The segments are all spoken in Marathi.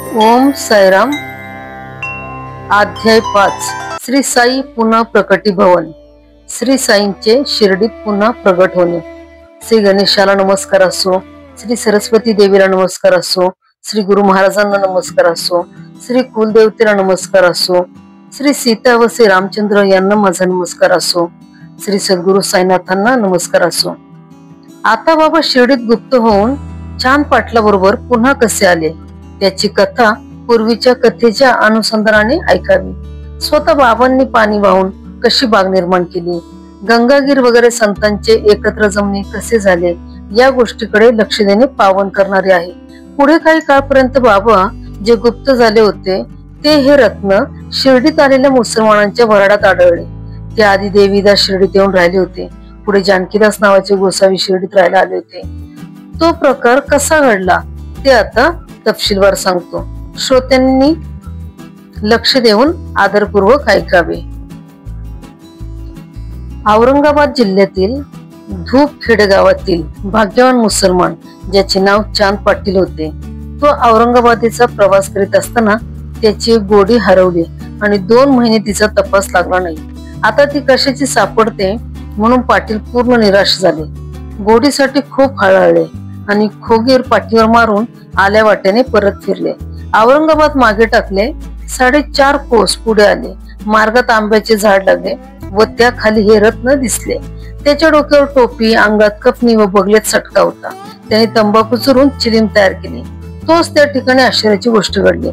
ओम साईराम। अध्याय 5। श्री साई पुन्हा प्रकटी भवन। श्री साईंचे शिर्डीत पुन्हा प्रगट होणे। श्री गणेशाला नमस्कार असो, श्री सरस्वती देवीला नमस्कार असो, श्री गुरु महाराजांना नमस्कार असो, श्री कुलदेवतेला नमस्कार असो, श्री सीता व श्री रामचंद्र यांना माझा नमस्कार असो, श्री सद्गुरु साईनाथांना नमस्कार असो। आता बाबा शिर्डीत गुप्त होऊन चांद पाटला बरोबर पुन्हा कसे आले त्याची कथा पूर्वीच्या कथेच्या अनुसंधानाने ऐकावी। स्वतः बाबांनी पाणी वाहून कशी बाग निर्माण केली, गंगागीर वगैरे संतांचे एकत्र जमणे कसे झाले या गोष्टीकडे लक्ष देणे पावन करणारे आहे। पुढे काही काळपर्यंत बाबा जे गुप्त झाले होते ते हे रत्न शिर्डीत आलेल्या मुसलमानांच्या वराडात आढळले। ते आधी देवीदास शिर्डीत येऊन राहिले होते, पुढे जानकीदास नावाचे गोसावी शिर्डीत राहायला आले होते। तो प्रकार कसा घडला ते आता तपशीलवार सांगतो, श्रोत्यांनी लक्ष देऊन आदरपूर्वक ऐकावे। औरंगाबाद जिल्ह्यातील धूपखेड गावातील भाग्यवान मुसलमान ज्याचे नाव चांद पाटील होते, तो औरंगाबादेचा प्रवास करीत असताना त्याची गोडी हरवली आणि 2 महिने तिचा तपास लागला नाही। आता ती कशाची सापडते म्हणून पाटील पूर्ण निराश झाले। गोडीसाठी खूप हळहळले आणि खोगीर पाठीवर मारून आल्या वाट्याने परत फिरले। औरंगाबाद मागे टाकले, 4.5 कोस पुढे आले। मार्गात आंब्याचे झाड लागले व त्या खाली हे रत्न दिसले। त्याच्या डोक्यावर टोपी, अंगात कफनी व बगलेत सटका होता। त्याने तंबाखू चुरून चिलीम तयार केली। तोच त्या ठिकाणी आश्चर्याची गोष्ट घडली।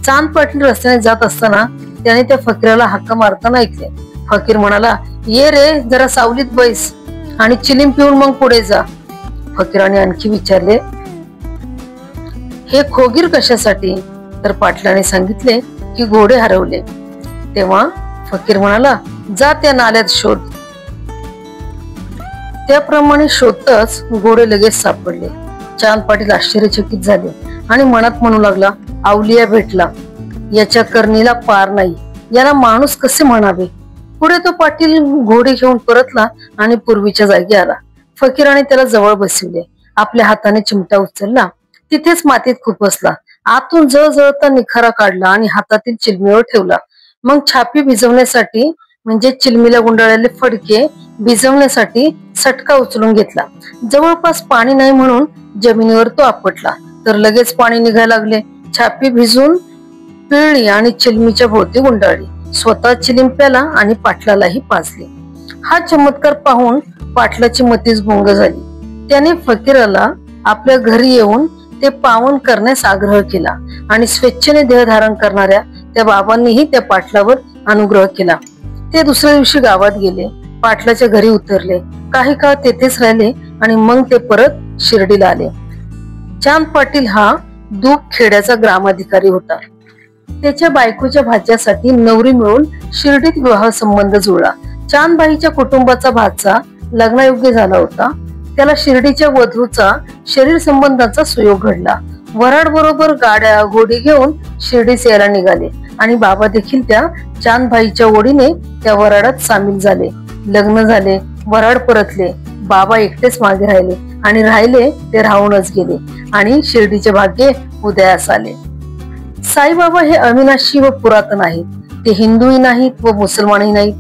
चांद पाटील रस्त्याने जात असताना त्याने त्या फकीराला हाका मारताना ऐकले। फकीर म्हणाला, ये रे, जरा सावलीत बैस आणि चिलीम पिऊन मग पुढे जा। फकीराने आणखी विचारले, हे खोगीर कशासाठी? तर पाटलाने सांगितले की घोडे हरवले। तेव्हा फकीर म्हणाला, जा त्या नाल्यात शोध। त्याप्रमाणे शोधताच घोडे लगेच सापडले। चांद पाटील आश्चर्यचकित झाले आणि मनात म्हणू लागला, अवलिया भेटला, याच्या करणीला पार नाही, याला माणूस कसे म्हणावे। पुढे तो पाटील घोडे घेऊन परतला आणि पूर्वीच्या जागी आला। फकीराने त्याला जवळ बसविले, आपल्या हाताने चिमटा उचलला, तिथेच मातीत खुपसला, आतून जळजळता निखारा काढला आणि हातातील चिलमीवर ठेवला। मग छापी भिजवण्यासाठी म्हणजे चिलमीला गुंडाळलेले फडके भिजवण्यासाठी सटका उचलून घेतला। जवळपास पाणी नाही म्हणून जमिनीवर तो आपटला, तर लगेच पाणी निघायला लागले। छापी भिजून पिळली आणि चिलमीच्या भोवती गुंडाळली, स्वतः चिलीम प्याला आणि पाटलालाही पाजले। हा चमत्कार पाहून पाटलाची मतीच भंग झाली। त्याने फकीराला आपल्या घरी येऊन ते पावन करण्यास आग्रह केला आणि स्वेच्छेने देह धारण करणाऱ्या त्या बाबांनीही त्या पाटलावर अनुग्रह केला। ते दुसऱ्या दिवशी गावात गेले, पाटलाच्या घरी उतरले, काही काळ तेथेच राहिले आणि मग ते परत शिर्डीला आले। चांद पाटील हा धूपखेड्याचा ग्रामाधिकारी होता। त्याच्या बायकोच्या भाच्यासाठी नवरी मिळून शिर्डीत विवाह संबंध जुळला। चांदबाईच्या कुटुंबाचा भाचा लग्नायोग्य झाला होता। त्याला शिर्डीच्या वधूचा शरीर संबंधाचा सुयोग घडला। वराड बरोबर गाड्या घोडी घेऊन शिर्डीस यायला निघाले आणि बाबा देखील त्या चांदबाईच्या ओढीने त्या वराडात सामील झाले। लग्न झाले, वराड परतले, बाबा एकटेच मागे राहिले आणि राहिले ते राहूनच गेले आणि शिर्डीचे भाग्य उदयास आले। साईबाबा हे अविनाशी व पुरातन आहेत। ते हिंदूही नाहीत व मुसलमानही नाहीत,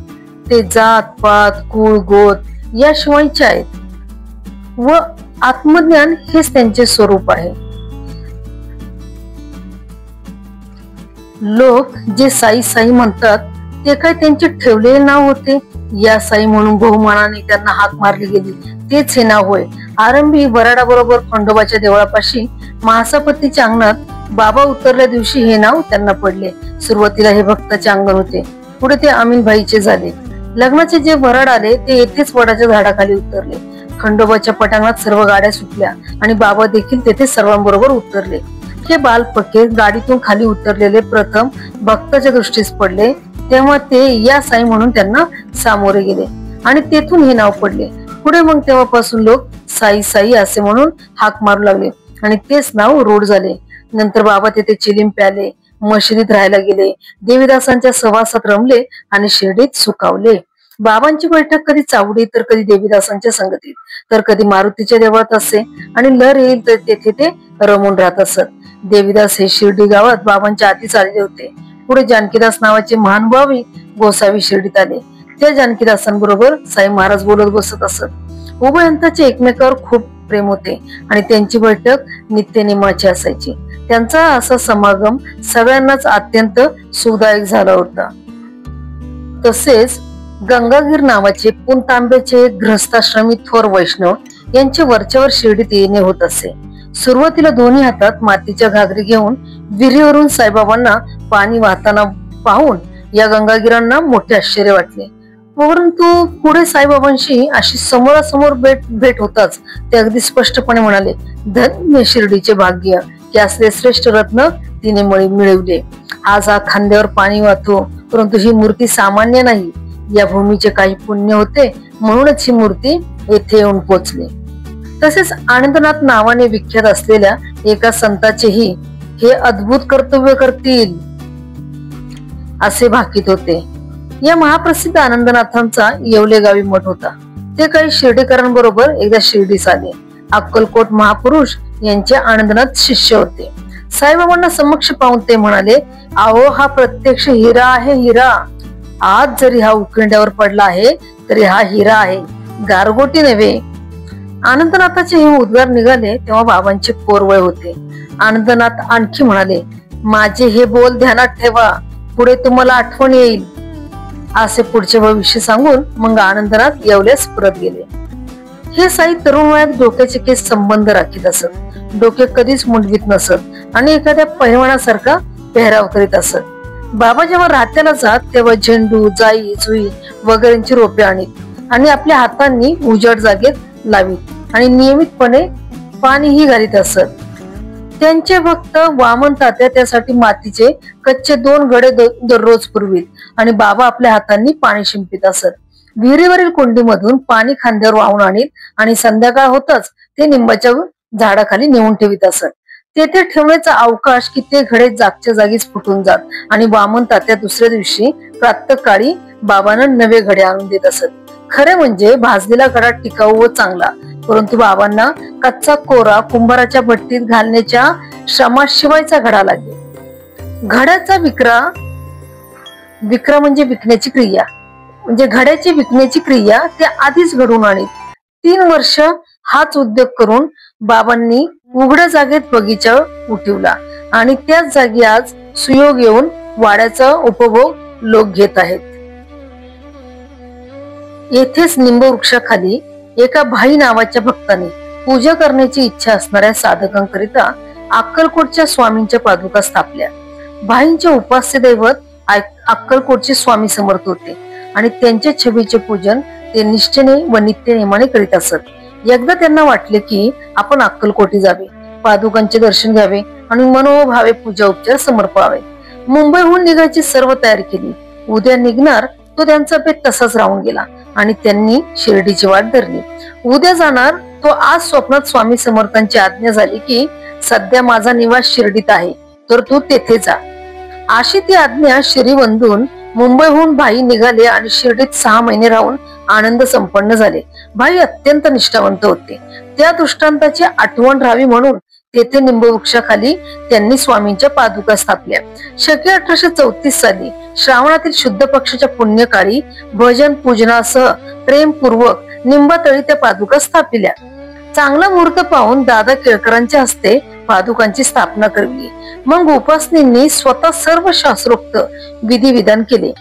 ते जात पात कुळ गोत याशिवायचे आहेत व आत्मज्ञान हेच त्यांचे स्वरूप आहे। लोक जे साई साई म्हणतात ते काय त्यांचे ठेवलेले नाव होते? या साई म्हणून बहुमानाने त्यांना हाक मारली गेली तेच हे नाव होय। आरंभी वराडाबरोबर खंडोबाच्या देवळापाशी महासापतीच्या अंगणात बाबा उतरल्या दिवशी हे नाव त्यांना पडले। सुरुवातीला हे भक्ताचे अंगण होते, पुढे ते अमीनभाईचे झाले। लग्नाचे जे वराड आले ते येथेच वडाच्या झाडाखाली उतरले। खंडोबाच्या पटांगणात सर्व गाड्या सुटल्या आणि बाबा देखील तेथे सर्वांबरोबर उतरले। हे बालपके गाडीतून खाली उतरलेले प्रथम भक्ताच्या दृष्टीस पडले, तेव्हा ते या साई म्हणून त्यांना सामोरे गेले आणि तेथून हे नाव पडले। पुढे मग तेव्हापासून लोक साई साई असे म्हणून हाक मारू लागले आणि तेच नाव रूढ झाले। नंतर बाबा तेथे चिलीम प्याले, मशिदीत राहायला गेले, देवीदासांच्या सहवासात रमले आणि शिर्डीत सुखावले। बाबांची बैठक कधी चावडी तर कधी देवीदासांच्या संगतीत तर कधी मारुतीच्या देवळात असे आणि लहर येईल तर तेथे ते रमून राहत असत. देवीदास हे शिर्डी गावात बाबांच्या आधीच आलेले होते. पुढे जानकीदास नावाचे महानुभावी गोसावी शिर्डीत आले. त्या जानकीदासांबरोबर साई महाराज बोलत बसत असत. उभयंताचे एकमेकावर खूप प्रेम होते आणि त्यांची बैठक नित्यनेमाची असायची. त्यांचा असा समागम सगळ्यांनाच अत्यंत सुखदायक झाला होता. तसेच गंगागीर नावाचे पुनतांब्याचे गृहस्थाश्रमी थोर वैष्णव यांचे वरच्यावर शिर्डीत येणे होत असे. सुरुवातीला दोन्ही हातात मातीच्या घागरी घेऊन विहिरीवरून साईबाबांना पाणी वाहताना पाहून या गंगागीरांना मोठे आश्चर्य वाटले. परंतु पुढे साईबाबांशी अशी समोरासमोर भेट होताच ते अगदी स्पष्टपणे म्हणाले, धन्य शिर्डीचे भाग्य की असले श्रेष्ठ रत्न तिने मिळवले. आज हा खांद्यावर पाणी वाहतो, परंतु ही मूर्ती सामान्य नाही. या भूमीचे काही पुण्य होते म्हणूनच ही मूर्ती येथे येऊन पोचली. तसेच आनंदनाथ नावाने विख्यात असलेल्या एका संताचेही हे अद्भुत कर्तव्य करतील असे भाकीत होते. या महाप्रसिद्ध आनंदनाथांचा येवले गावी मठ होता. ते काही शिर्डीकरांबरोबर एकदा शिर्डीस आले. अक्कलकोट महापुरुष यांचे आनंदनाथ शिष्य होते. साईबाबांना समक्ष पाहून ते म्हणाले, अहो हा प्रत्यक्ष हिरा आहे, हिरा. आज जरी हा उकिंड्यावर पडला आहे तरी हा हिरा आहे, गारगोटी नव्हे. आनंदनाथाचे हे उद्गार निघाले तेव्हा बाबांचे कोरवय होते. आनंदनाथ आणखी म्हणाले, माझे हे बोल ध्यानात ठेवा, पुढे तुम्हाला आठवण येईल. असे पुढचे भविष्य सांगून मग आनंदनाथ येवल्यास परत गेले. हे साई तरुण वयात डोक्याचे केस संबंध राखीत असत. डोके कधीच मुंडवीत नसत आणि एखाद्या पहिलवानासारखा पेहराव करीत असत. बाबा जेव्हा रात्याला जात तेव्हा झेंडू, जाई, जुई वगैरेंची रोपे आणीत आणि आपल्या हातांनी उजाड जागेत लावीत आणि नियमितपणे पाणीही घालीत असत. त्यांचे भक्त वामन तात्या त्यासाठी मातीचे कच्चे 2 घडे दररोज पुरवीत आणि बाबा आपल्या हातांनी पाणी शिंपित असत. विहिरीवरील कुंडीमधून पाणी खांद्यावर वाहून आणीत आणि संध्याकाळ होताच ते निंबाच्या झाडाखाली नेऊन ठेवीत असत. तेथे ठेवण्याचा अवकाश की ते घडे जागच्या जागीच फुटून जात आणि वामन तात्या दुसऱ्या दिवशी प्रातःकाळी बाबांना नवे घडे आणून देत असत. खरे म्हणजे भाजलेला घडा टिकाऊ व चांगला, परंतु बाबांना कच्चा कोरा कुंभाराच्या भट्टीत घालण्याच्या श्रमाशिवायचा घडा लागे. घड्याचा विक्रा म्हणजे विकण्याची क्रिया, म्हणजे घड्याची विकण्याची क्रिया ते आधीच घडून आणीत. 3 वर्ष हाच उद्योग करून बाबांनी उघड्या जागेत बगीचा उठवला आणि त्याच जागी आज सुयोग येऊन वाड्याचा उपभोग लोक घेत आहेत. येथेच निंब वृक्षाखाली एका भाई नावाच्या भक्ताने पूजा करण्याची इच्छा असणाऱ्या साधकांकरिता अक्कलकोटच्या स्वामींच्या पादुका स्थापल्या. भाईंचे उपास्य दैवत अक्कलकोटचे स्वामी समर्थ होते आणि त्यांच्या छबीचे पूजन ते निष्ठेने व नित्यनेमाने करीत असत. एकदा त्यांना वाटले की आपण अक्कलकोटी जावे, पादुकांचे दर्शन घ्यावे आणि मनोभावे पूजा उपचार समर्पावे. मुंबईहून निघायची सर्व तयारी केली. उद्या निघणार तो त्यांचा बेत तसाच राहून गेला आणि त्यांनी शिर्डीची वाट धरली. उद्या जाणार तो आज स्वप्नात स्वामी समर्थांची आज्ञा झाली की सध्या माझा निवास शिर्डीत आहे, तर तू तेथे जा. अशी ती आज्ञा श्रीवंदून मुंबईहून भाई निघाले आणि शिर्डीत 6 महिने राहून आनंद संपन्न झाले. भाई अत्यंत निष्ठावंत होते. त्या दृष्टांताची आठवण राहावी म्हणून तेथे निंबवृक्षाखाली त्यांनी स्वामींच्या पादुका स्थापल्या. शके 1834 साली श्रावणातील शुद्ध पक्षाच्या पुण्यकाळी भजन पूजनासह प्रेमपूर्वक निंबातळी त्या पादुका स्थापिल्या. चांगला मुहूर्त पाहून दादा केळकरांच्या हस्ते पादुकांची स्थापना करली. मग उपासनींनी स्वतः सर्व शास्त्रोक्त विधिविधान केले.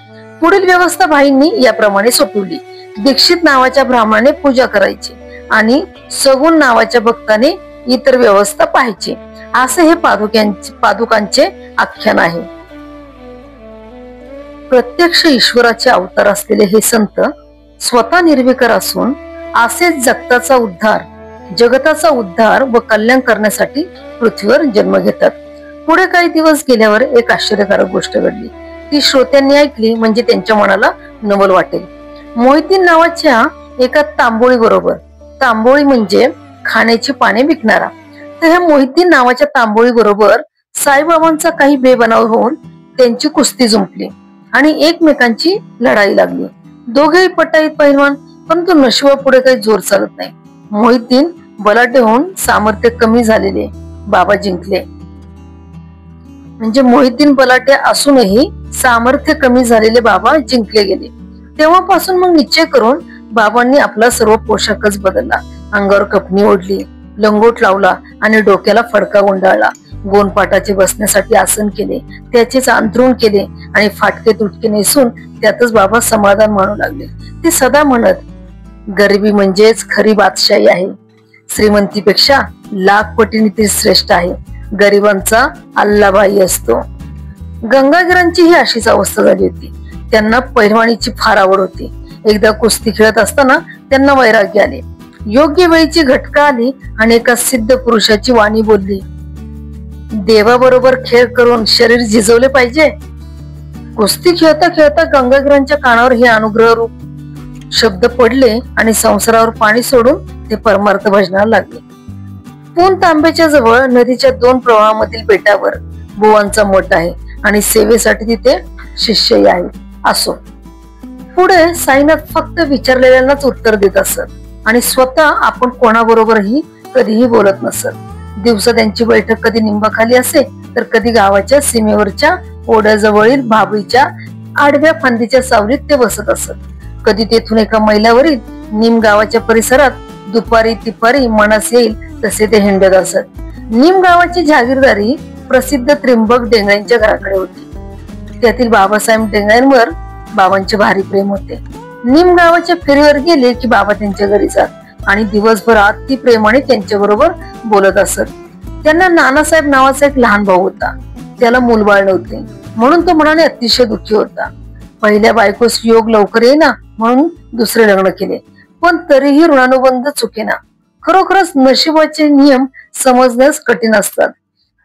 पुढील व्यवस्था भाईंनी याप्रमाणे सोपवली. दीक्षित नावाच्या ब्राह्मणाने पूजा करायची आणि सगुण नावाच्या भक्ताने इतर व्यवस्था पाहायची. असे हे पादुकांचे आख्यान आहे. प्रत्यक्ष ईश्वराचे अवतार असलेले हे संत स्वतः निर्विकार असून असेच जगताचा उद्धार व कल्याण करण्यासाठी पृथ्वीवर जन्म घेतात. पुढे काही दिवस गेल्यावर एक आश्चर्यकारक गोष्ट घडली. ती श्रोत्यांनी ऐकली म्हणजे त्यांच्या मनाला नवल वाटेल. मोहितीन नावाच्या एका तांबोळी बरोबर, तांबोळी म्हणजे खाण्याची पाने विकणारा, तर ह्या मोहितीन नावाच्या तांबोळी बरोबर साईबाबांचा काही बेबनाव होऊन त्यांची कुस्ती जुंपली आणि एकमेकांची लढाई लागली. दोघेही पटाईत पैलवान, परंतु नशिबापुढे काही जोर चालत नाही. मोहिद्दीन बलाढ्य होऊन सामर्थ्य कमी झालेले बाबा जिंकले. म्हणजे मोहिद्दीन बलाढ्य असूनही सामर्थ्य कमी झालेले बाबा जिंकले गेले. तेव्हापासून मग निश्चय करून बाबांनी आपला सर्व पोशाखच बदलला. अंगावर कपनी ओढली, लंगोट लावला आणि डोक्याला फडका गुंडाळला. गोनपाटाचे बसण्यासाठी आसन केले, त्याचेच अंथरूण केले आणि फाटके तुटके नेसून त्यातच बाबा समाधान मानू लागले. ते सदा म्हणत, गरिबी म्हणजेच खरी बादशाही आहे. श्रीमंतीपेक्षा लाख पटीने ती श्रेष्ठ आहे. गरिबांचा अल्लाबाई असतो. गंगाधरांची ही अशीच अवस्था झाली होती. त्यांना पैलवानीची फार आवड होती. एकदा कुस्ती खेळत असताना त्यांना वैराग्य आले. योग्य वेळीची घटका आली आणि एका सिद्ध पुरुषाची वाणी बोलली, देवाबरोबर खेळ करून शरीर झिजवले पाहिजे. कुस्ती खेळता खेळता गंगाधरांच्या कानावर हे अनुग्रह रूप शब्द पडले आणि संसारावर पाणी सोडून ते परमार्थ भजनाला लागले. पून तांब्याच्या जवळ नदीच्या 2 प्रवाहामधील बेटावर बुवांचा मठ आहे आणि सेवेसाठी तिथे शिष्यही आहे. असो. पुढे साईनाथ फक्त विचारलेल्यांनाच उत्तर देत असत आणि स्वतः आपण कोणाबरोबरही कधीही बोलत नसत. दिवसा त्यांची बैठक कधी निंबाखाली असे तर कधी गावाच्या सीमेवरच्या ओढ्याजवळील भाबळीच्या आडव्या फांदीच्या सावलीत ते बसत असत. कधी तेथून एका मैलावरील निम गावाच्या परिसरात दुपारी तिपारी मनास येईल तसे ते हिंडत असत. निम गावाची जहागीरदारी प्रसिद्ध त्रिंबक डेंगळ्यांच्या घराकडे होती. त्यातील बाबासाहेब डेंगळ्यांवर बाबांचे भारी प्रेम होते. निम गावाच्या फेरीवर गेले की बाबा त्यांच्या घरी जात आणि दिवसभर अति प्रेमाने त्यांच्या बरोबर बोलत असत. त्यांना नानासाहेब नावाचा एक लहान भाऊ होता. त्याला मूलबाळ नव्हते म्हणून तो मनाने अतिशय दुःखी होता. पहिल्या बायकोस योग लवकर येईना म्हणून दुसरे लग्न केले, पण तरीही ऋणानुबंध चुकेना. खरोखरच नशिबाचे नियम समजण्यास कठीण असतात.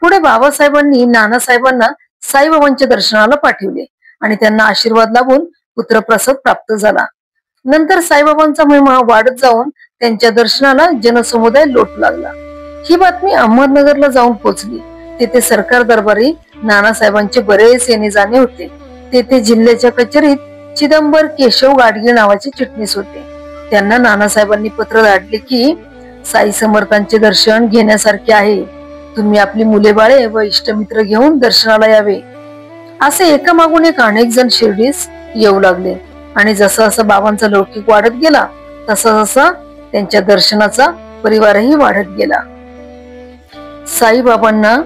पुढे बाबासाहेबांनी नानासाहेबांना साईबाबांच्या दर्शनाला पाठवले आणि त्यांना आशीर्वाद लाभून पुत्रप्रसाद प्राप्त झाला. नंतर साईबाबांचा महिमा वाढत जाऊन त्यांच्या दर्शनाला जनसमुदाय लोटू लागला. ही बातमी अहमदनगरला जाऊन पोहोचली. तेथे सरकार दरबारी नानासाहेबांचे बरेच येणे जाणे होते. तेथे जिल्ह्याच्या कचेरीत चिदंबर केशव गाडगे नावाचे चिटणीस होते. त्यांना नानासाहेबांनी पत्र धाडले की साई समर्थांचे दर्शन घेण्यासारखे आहे. तुम्ही आपली मुले बाळे व इष्टमित्र घेऊन दर्शनाला यावे. असे एकामागून एक अनेक जण शिर्डीस येऊ लागले आणि जसा जसा बाबांचा लौकिक वाढत गेला तसा तसा त्यांच्या दर्शनाचा परिवारही वाढत गेला. साईबाबांना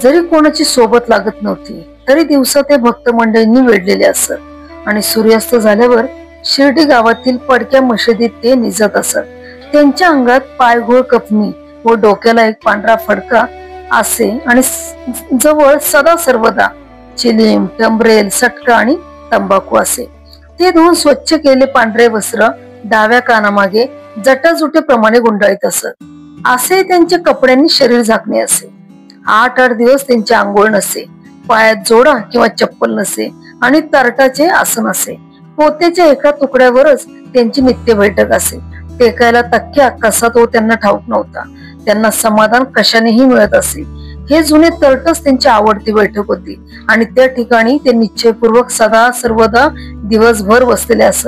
जरी कोणाची सोबत लागत नव्हती तरी दिवसा ते भक्त मंडळींनी वेढलेले असत आणि सूर्यास्त झाल्यावर शिर्डी गावातील पडक्या मशिदीत ते निजत असत. त्यांच्या अंगात पायघोळ कपनी व डोक्याला एक पांढरा फडका असे आणि जवळ सदा सर्वदा चिलीम, टंबरेल, सटका आणि तंबाखू असे. ते धुवून स्वच्छ केलेले पांढरे वस्त्र डाव्या कानामागे जटाजुटे प्रमाणे गुंडाळीत असत. असे त्यांच्या कपड्यांनी शरीर झाकणे असे. 8-8 दिवस त्यांची आंघोळ नसे, पायात जोडा किंवा चप्पल नसे आणि तरटाचे आसन असे. पोत्याच्या एका तुकड्यावरच त्यांची नित्य बैठक असे. टेकायला तक्क्या कसा तो त्यांना ठाऊक नव्हता. त्यांना समाधान कशानेही मिळत असे. हे जुने तरटच त्यांची आवडती बैठक होती आणि त्या ठिकाणी ते निश्चयपूर्वक सदा सर्वदा दिवसभर बसलेले असत.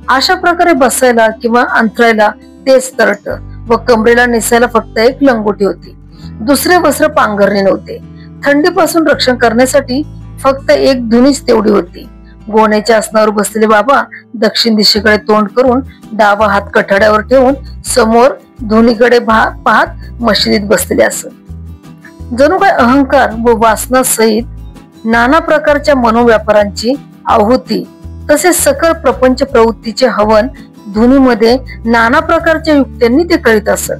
अशा प्रकारे बसायला किंवा अंतरायला तेच तरट व कमरेला नेसायला फक्त एक लंगोटी होती. दुसरे वस्त्र पांघरणे नव्हते. थंडीपासून रक्षण करण्यासाठी फक्त एक धुनीच तेवढी होती. गोण्याच्या आसनावर बसलेले बाबा दक्षिण दिशेकडे तोंड करून डावा हात कठाड्यावर ठेवून समोर धुनीकडे पाहत मशिदीत बसलेले असत. जणू काय अहंकार व वासना सहित नाना प्रकारच्या मनोव्यापारांची आहुती तसेच सकळ प्रपंच प्रवृत्तीचे हवन धुनीमध्ये नाना प्रकारच्या युक्त्यांनी ते करीत असत.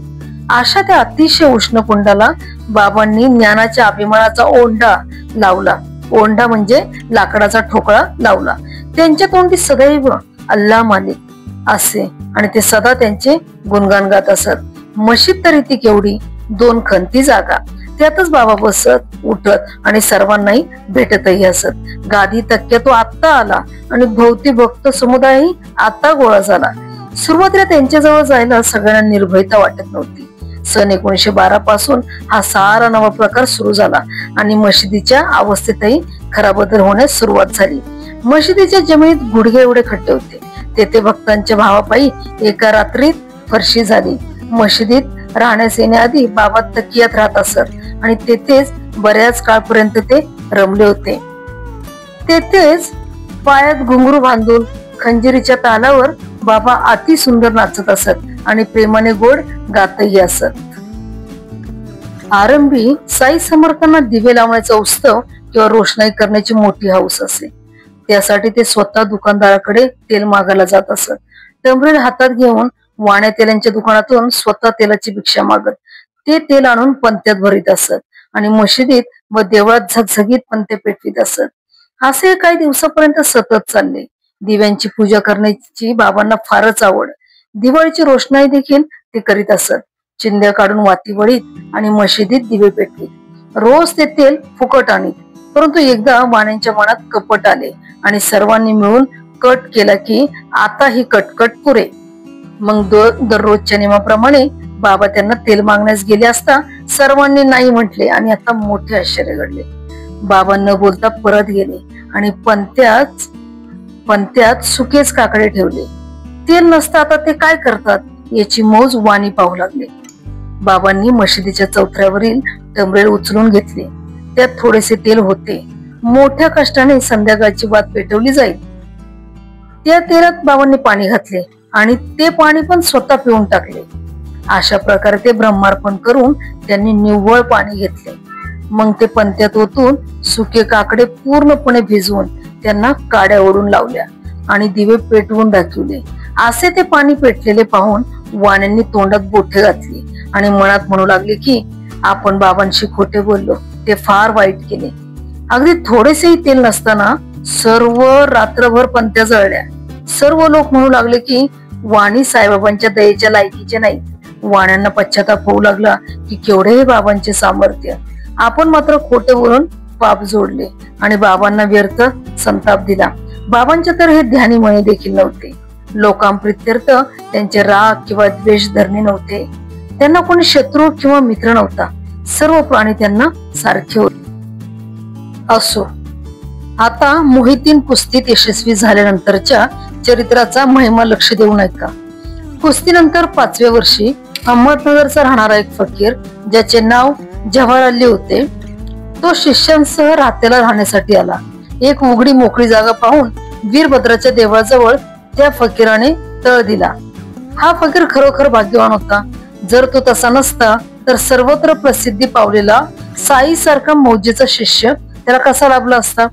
अशा त्या अतिशय उष्ण कुंडाला बाबांनी ज्ञानाच्या अभिमानाचा ओंडा लावला. ओंडा म्हणजे लाकडाचा ठोकळा लावला. त्यांच्या तोंडी सदैव अल्लाह मालिक असे आणि ते सदा त्यांचे गुणगान गात असत. मशीद तरी ती केवढी, 2 खंती जागा. त्यातच बाबा बसत उठत आणि सर्वांनाही भेटतही असत. गादी तक्क्या तो आत्ता आला आणि भोवती भक्त समुदायही आता गोळा झाला. सुरुवातीला त्यांच्याजवळ जायला सगळ्यांना निर्भयता वाटत नव्हती. सन 1912 पासून हा सारा नवा प्रकार सुरू झाला आणि मशिदीच्या अवस्थेतही खरा बदल होण्यास सुरुवात झाली. मशिदीच्या जमिनीत गुडघे एवढे खड्डे होते. तेथे भक्तांच्या भावापायी एका रात्रीत फरशी झाली. मशिदीत राहण्यास येण्याआधी बाबा तकियात राहत असत आणि तेथेच बऱ्याच काळपर्यंत ते रमले होते. तेथेच पायात घुंगरू बांधून खंजिरीच्या तालावर बाबा अति सुंदर नाचत असत आणि प्रेमाने गोड गातही असत. आरंभी साई समर्थांना दिवे लावण्याचा उत्सव किंवा रोषणाई करण्याची मोठी हौस असे. त्यासाठी ते स्वतः दुकानदाराकडे तेल मागायला जात असत. टंबरेल हातात घेऊन वाण्या तेलांच्या दुकानातून स्वतः तेलाची भिक्षा मागत ते तेल आणून पंत्यात भरीत असत आणि मशिदीत व देवळात झगझगीत पंते पेटवीत असत. असे काही दिवसापर्यंत सतत चालले. दिव्यांची पूजा करण्याची बाबांना फारच आवड. दिवाळीची रोषणाई देखील ते करीत असत. चिंध्या काढून वाती वळीत आणि मशिदीत दिवे पेटवीत. रोज ते तेल फुकट आणीत. परंतु एकदा वाण्यांच्या मनात कपट आले आणि सर्वांनी मिळून कट केला की आता ही कटकट पुरे. मग दररोजच्या नियमाप्रमाणे बाबा त्यांना तेल मागण्यास गेले असता सर्वांनी नाही म्हटले आणि आता मोठे आश्चर्य घडले. बाबा न बोलता परत गेले आणि पंत्यात सुकेच काकडे ठेवले. तेल नसता आता ते काय करतात याची मौज वाणी पाहू लागले. बाबांनी मशिदीच्या चौथऱ्यावरील टंबरेल उचलून घेतले. त्यात थोडेसे तेल होते. मोठ्या कष्टाने संध्याकाळची वात पेटवली जाईल. त्या तेलात बाबांनी पाणी घातले आणि ते पाणी पण स्वतः पिऊन टाकले. अशा प्रकारे ते ब्रह्मार्पण करून त्यांनी निव्वळ पाणी घेतले. मग ते पंत्यात ओतून सुके काकडे पूर्णपणे भिजवून त्यांना काड्या ओढून लावल्या आणि दिवे पेटवून दाखवले. असे ते पाणी पेटलेले पाहून वाण्यांनी तोंडात बोटे घातली आणि मनात म्हणू लागले की आपण बाबांशी खोटे बोललो, ते फार वाईट केले. अगदी थोडेसेही तेल नसताना सर्व रात्रभर पंत्या जळल्या. सर्व लोक म्हणू लागले की वाणी साईबाबांच्या दयेच्या लायकीचे नाही. वाण्यांना पश्चाताप होऊ लागला की केवढे हे बाबांचे सामर्थ्य. आपण मात्र खोटे बोलून पाप जोडले आणि बाबांना व्यर्थ संताप दिला. बाबांच्या तर हे ध्यानी मणी देखील नव्हते. लोकांप्रित्यर्थ त्यांचे राग किंवा द्वेष धरणे नव्हते. त्यांना कोणी शत्रू किंवा मित्र नव्हता. सर्व प्राणी त्यांना सारखे होते. असो, आता मोहितीन कुस्तीत यशस्वी झाल्यानंतरच्या चरित्राचा महिमा लक्ष देऊ नका. कुस्तीनंतर 5व्या वर्षी अहमदनगरचा राहणारा एक फकीर ज्याचे नाव जव्हार अली होते, तो शिष्यांसह राहत्याला राहण्यासाठी आला. एक उघडी मोकळी जागा पाहून वीरभद्राच्या देवळाजवळ त्या फकीराने तळ दिला. हा फकीर खरोखर भाग्यवान होता. जर तो तसा नसता तर सर्वत्र प्रसिद्धी पावलेला साई सारखा मौजेचा शिष्य त्याला कसा लाभला असता.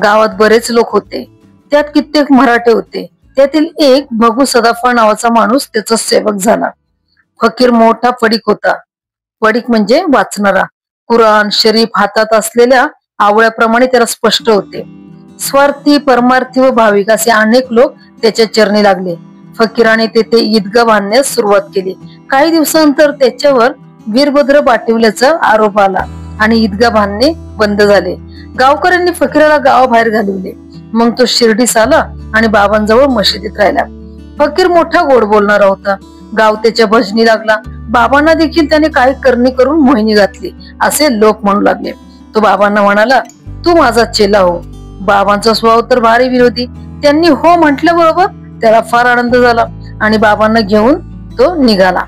गावात बरेच लोक होते. त्यात कित्येक मराठे होते. त्यातील एक भगू सदाफळ नावाचा माणूस त्याचा सेवक झाला. फकीर मोठा पडिक होता. पडिक म्हणजे वाचणारा. कुराण शरीफ हातात असलेल्या आवळ्याप्रमाणे त्याला स्पष्ट होते. स्वार्थी, परमार्थी व भाविक असे अनेक लोक त्याच्या चरणी लागले. फकीराने तेथे ईदगाह बांधण्यास सुरुवात केली. काही दिवसानंतर त्याच्यावर वीरभद्र बाटविल्याचा आरोप आला आणि ईदगाह बांधणे बंद झाले. गावकऱ्यांनी फकीराला गावाबाहेर घालवले. मग तो शिर्डीस आला आणि बाबांजवळ मशिदीत राहिला. फकीर मोठा गोड बोलणारा होता. गाव त्याच्या भजनी लागला. बाबांना देखील त्याने काही करणी करून मोहिनी घातली असे लोक म्हणू लागले. तो बाबांना म्हणाला, तू माझा चेला हो. बाबांचा स्वभाव तर भारी विरोधी. त्यांनी हो म्हटल्याबरोबर त्याला फार आनंद झाला आणि बाबांना घेऊन तो निघाला.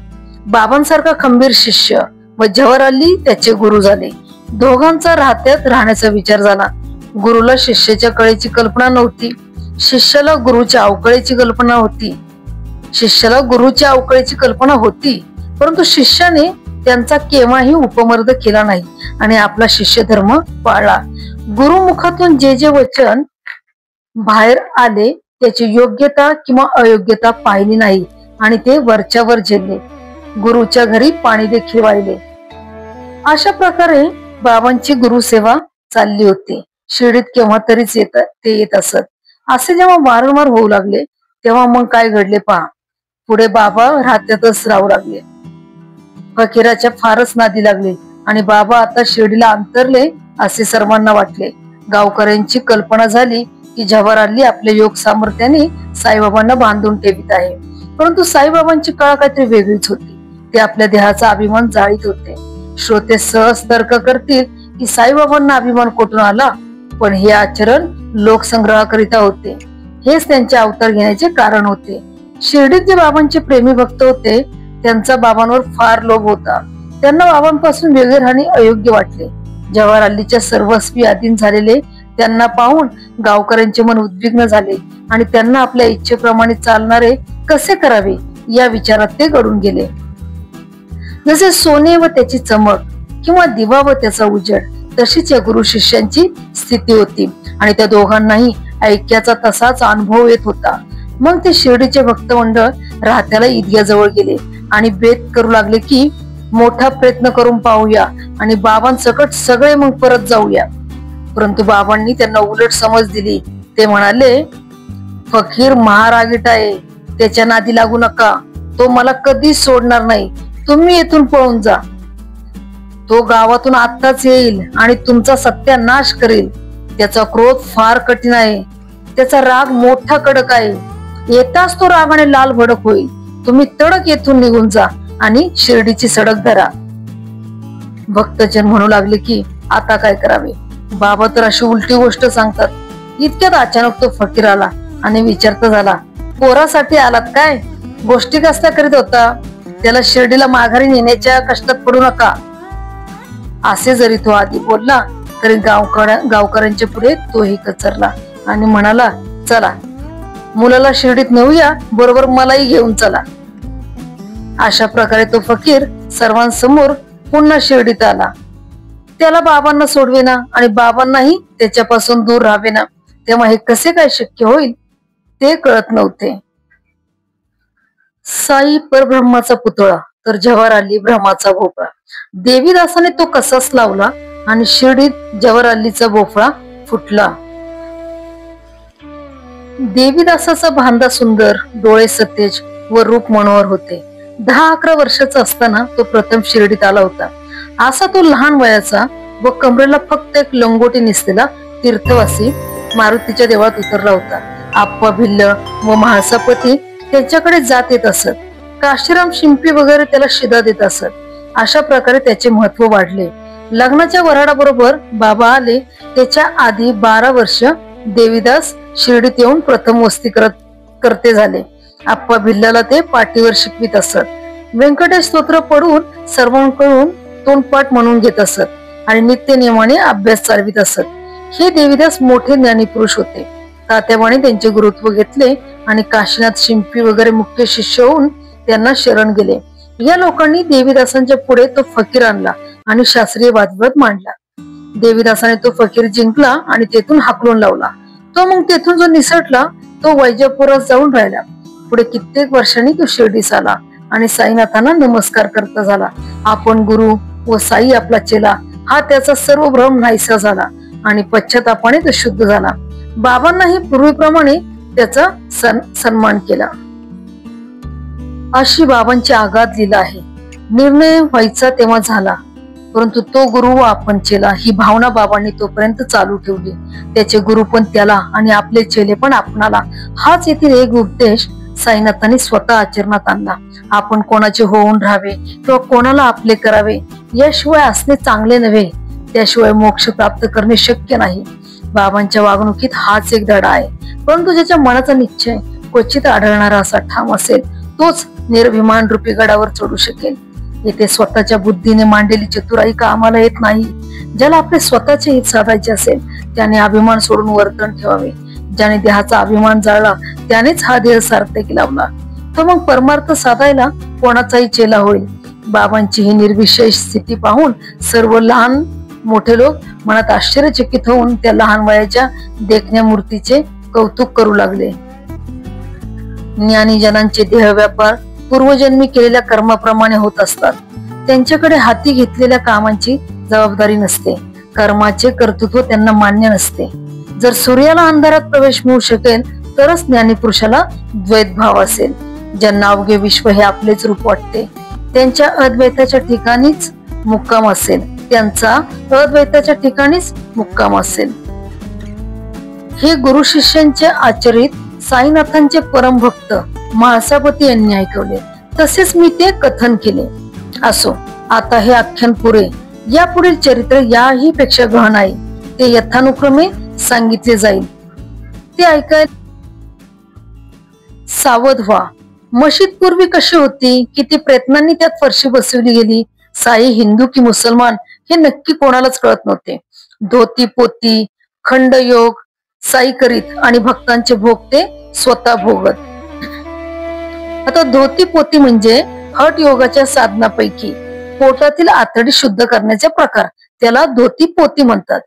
बाबांसारखा खंबीर शिष्य व जव्हार अली त्याचे गुरु झाले. दोघांचा राहत्यात राहण्याचा विचार झाला. गुरुला शिष्याच्या कळेची कल्पना नव्हती. शिष्याला गुरुच्या अवकळेची कल्पना होती. परंतु शिष्याने त्यांचा केव्हाही उपमर्द केला नाही आणि आपला शिष्य धर्म पाळला. गुरुमुखातून जे जे वचन बाहेर आले त्याची योग्यता किंवा अयोग्यता पाहिली नाही आणि ते वरच्यावर झेलले. गुरुच्या घरी पाणी देखील वाहिले. अशा प्रकारे बाबांची गुरुसेवा चालली होती. शिर्डीत केव्हा तरीच ते येत असत. असे जेव्हा वारंवार होऊ लागले तेव्हा मग काय घडले पहा. पुढे बाबा राहत्यातच राहू लागले. फकीराच्या फारच नादी लागले आणि बाबा आता शिर्डीला अंतरले असे सर्वांना वाटले. गावकऱ्यांची कल्पना झाली की जव्हार अली आपल्या योग सामर्थ्याने साईबाबांना बांधून ठेवित आहे. परंतु साईबाबांची कळा काहीतरी वेगळीच होती. ते आपल्या देहाचा अभिमान जाळीत होते. श्रोते सहज तर्क करतील की साईबाबांना अभिमान कुठून आला. पण हे आचरण लोकसंग्रहाकरिता होते. हेच त्यांचे अवतार घेण्याचे कारण होते. शिर्डीत जे बाबांचे प्रेमी भक्त होते त्यांचा बाबांवर फार लोभ होता. त्यांना बाबांपासून वेगळे राहणे अयोग्य वाटले. जवाहर अल्लीच्या सर्वस्वी अधीन झालेले त्यांना पाहून गावकऱ्यांचे मन उद्विग्न झाले आणि त्यांना आपल्या इच्छेप्रमाणे चालणारे कसे करावे या विचारात ते गढून गेले. जसे सोने व त्याची चमक किंवा दिवा व त्याचा उजेड, तशीच या गुरु शिष्यांची स्थिती होती आणि त्या दोघांनाही ऐक्याचा तसाच अनुभव येत होता. मग ते शिर्डीचे भक्त मंडळ राहत्याला ईदग्याजवळ गेले आणि बेत करू लागले की मोठा प्रयत्न करून पाहूया आणि बाबांसकट सगळे मग परत जाऊया. परंतु बाबांनी त्यांना उलट समज दिली. ते म्हणाले, फकीर महारागीट आहे, त्याच्या नादी लागू नका. तो मला कधीच सोडणार नाही. तुम्ही येथून पळून जा. तो गावातून आत्ताच येईल आणि तुमचा सत्यानाश करेल. त्याचा क्रोध फार कठीण आहे. त्याचा राग मोठा कडक आहे. येताच तो रागाने लाल भडक होईल. तुम्ही तडक येथून निघून जा आणि शिर्डीची सडक धरा. भक्तजन म्हणू लागले की आता काय करावे. बाबा तर अशी उलटी गोष्ट सांगतात. इतक्यात अचानक तो फकीर आला आणि विचारता झाला, पोरासाठी आलात काय? गोष्टी कसल्या करीत होता? त्याला शिर्डीला माघारी नेण्याच्या कष्टात पडू नका. असे जरी तो आधी बोलला तरी गावकऱ्यांच्या पुढे तोही कचरला आणि म्हणाला, चला मुलाला शिर्डीत नेऊया, बरोबर मलाही घेऊन चला. अशा प्रकारे तो फकीर सर्वांसमोर पुन्हा शिर्डीत आला. त्याला बाबांना सोडवेना आणि बाबांनाही त्याच्यापासून दूर राहावेना. तेव्हा हे कसे काय शक्य होईल ते कळत नव्हते. साई परब्रह्माचा पुतळा तर जवाहर अल्ली ब्रह्माचा भोपळा. देवीदासाने तो कसाच लावला आणि शिर्डीत जवाहर अल्लीचा भोपळा फुटला. देवीदासाचा भांदा सुंदर, डोळे सतेज व रूप मनोहर होते. 10-11 वर्षाचा असताना तो प्रथम शिर्डीत आला होता. असा तो लहान वयाचा व कमरेला फक्त एक लंगोटी नेसलेला तीर्थवासी मारुतीच्या देवळात उतरला होता. आप्पा भिल्ल व म्हाळसापती त्याच्याकडे जात येत असत. काशीराम शिंपी वगैरे त्याला शिदा देत असत. अशा प्रकारे त्याचे महत्व वाढले. लग्नाच्या वऱ्हाडाबरोबर बाबा आले. त्याच्या आधी 12 वर्ष देवीदास शिर्डीत येऊन प्रथम वस्ती करते झाले. आप्पा भिल्लाला ते पाठीवर शिकवित असत. व्यंकटेश स्तोत्र पढून सर्वांकडून तोंडपाठ म्हणून घेत असत आणि नित्य नियमाने अभ्यास चालवित असत. हे देवीदास मोठे ज्ञानी पुरुष होते. तात्याबाने त्यांचे गुरुत्व घेतले आणि काशीनाथ शिंपी वगैरे मुख्य शिष्य होऊन त्यांना शरण गेले. या लोकांनी देवीदासांच्या पुढे तो फकीर आणला आणि शास्त्रीय वादविवाद मांडला. देवीदासाने तो फकीर जिंकला आणि तेथून हाकलून लावला. तो मग तेथून जो निसटला तो वैजपुरात जाऊन राहिला. पुढे कित्येक वर्षांनी तो शिर्डीस आला आणि साईनाथांना नमस्कार करता झाला. आपण गुरु व साई आपला चेला हा त्याचा सर्व भ्रम नाहीसा झाला आणि पश्चातापाने तो शुद्ध झाला. बाबांनाही पूर्वीप्रमाणे त्याचा सन्मान केला. अशी बाबांची आगाध लीला आहे. निर्णय व्हायचा तेव्हा झाला, परंतु तो गुरु व आपण चेला ही भावना बाबांनी तोपर्यंत चालू ठेवली. त्याचे गुरु पण त्याला आणि आपले चेले पण आपणाला हाच येथील एक उपदेश साईनाथांनी स्वतः आचरणात आणला. आपण कोणाचे होऊन राहावे किंवा कोणाला आपले करावे याशिवाय असणे चांगले नव्हे. त्याशिवाय मोक्ष प्राप्त करणे शक्य नाही. बाबांच्या वागणुकीत हाच एक धडा आहे. परंतु ज्याच्या मनाचा निश्चय क्वचित आढळणारा असा ठाम असेल तोच निर्भिमान रूपी गडावर चढू शकेल. येथे स्वतःच्या बुद्धीने मांडलेली चतुराई कामाला येत नाही. ज्याला आपले स्वतःचे हित साधायचे असेल त्याने अभिमान सोडून वर्तन ठेवावे. ज्याने देहाचा अभिमान जाळला त्यानेच हा देह सार्थकी लावला. तो मग परमार्थ साधायला कोणाचाही चेला होईल. बाबांची ही निर्विशेष स्थिती पाहून सर्व लहान मोठे लोक मनात आश्चर्यचकित होऊन त्या लहान वयाच्या देखण्या मूर्तीचे कौतुक करू लागले. ज्ञानी जनांचे देह व्यापार पूर्वजन्मी केलेल्या कर्माप्रमाणे होत असतात. त्यांच्याकडे हाती घेतलेल्या कामांची जबाबदारी नसते. कर्माचे कर्तृत्व त्यांना मान्य नसते. जर सूर्याला अंधारात प्रवेश मिळू शकेल तरच ज्ञानी पुरुषाला द्वैत भाव असेल. ज्यांना अवघे विश्व हे आपलेच रूप वाटते त्यांच्या अद्वैताच्या ठिकाणीच मुक्काम असेल. त्यांचा अद्वैताच्या ठिकाणीच मुक्काम असेल. हे गुरु शिष्यांचे आचरित साईनाथांचे परमभक्त म्हाळसापती यांनी ऐकवले. तसेच मी ते कथन केले. असो, आता हे आख्यान पुरे. या पुढील चरित्र याही पेक्षा गहन आहे. ते यथानुक्रमे सांगितले जाईल ते ऐकायला सावध व्हा. मशीद पूर्वी कशी होती, किती प्रयत्नांनी त्यात फरशी बसवली गेली, साई हिंदू की मुसलमान हे नक्की कोणालाच कळत नव्हते. धोती पोती खंडयोग साई करीत आणि भक्तांचे भोग ते स्वतः भोगत. आता धोती पोती म्हणजे हठ योगाच्या साधनापैकी पोटातील आतडी शुद्ध करण्याचे प्रकार, त्याला धोती पोती म्हणतात.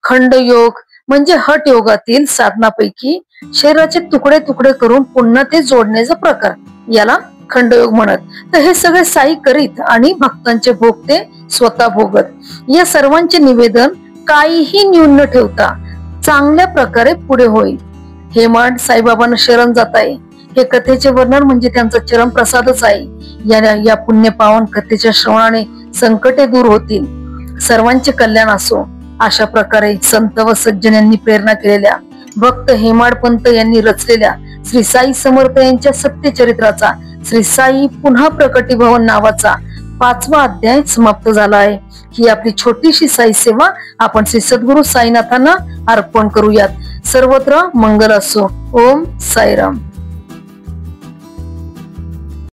खंडयोग म्हणजे हठ योगातील साधनापैकी शरीराचे तुकडे तुकडे करून पुन्हा ते जोडण्याचा प्रकार, याला खंडयोग म्हणत. तर हे सगळे साई करीत आणि भक्तांचे भोग ते स्वतः भोगत. या सर्वांचे निवेदन काहीही न्यून न ठेवता चांगल्या प्रकारे पुढे होईल. हेमाड साईबाबांना शरण जात आहे. हे कथेचे वर्णन म्हणजे त्यांचा चरण प्रसादच आहे. या पुण्य पावन कथेच्या श्रवणाने संकटे दूर होतील, सर्वांचे कल्याण असो. अशा प्रकारे संत व सज्जन यांनी प्रेरणा केलेल्या भक्त हेमाडपंत यांनी रचलेल्या श्री साई समर्थ यांच्या सत्यचरित्राचा श्री साई पुन्हा प्रकटीभवन नावाचा 5वा अध्याय समाप्त झाला आहे. ही आपली छोटीशी साई सेवा आपण श्री सद्गुरु साईनाथांना अर्पण करूयात. सर्वत्र मंगल असो. ओम साईराम.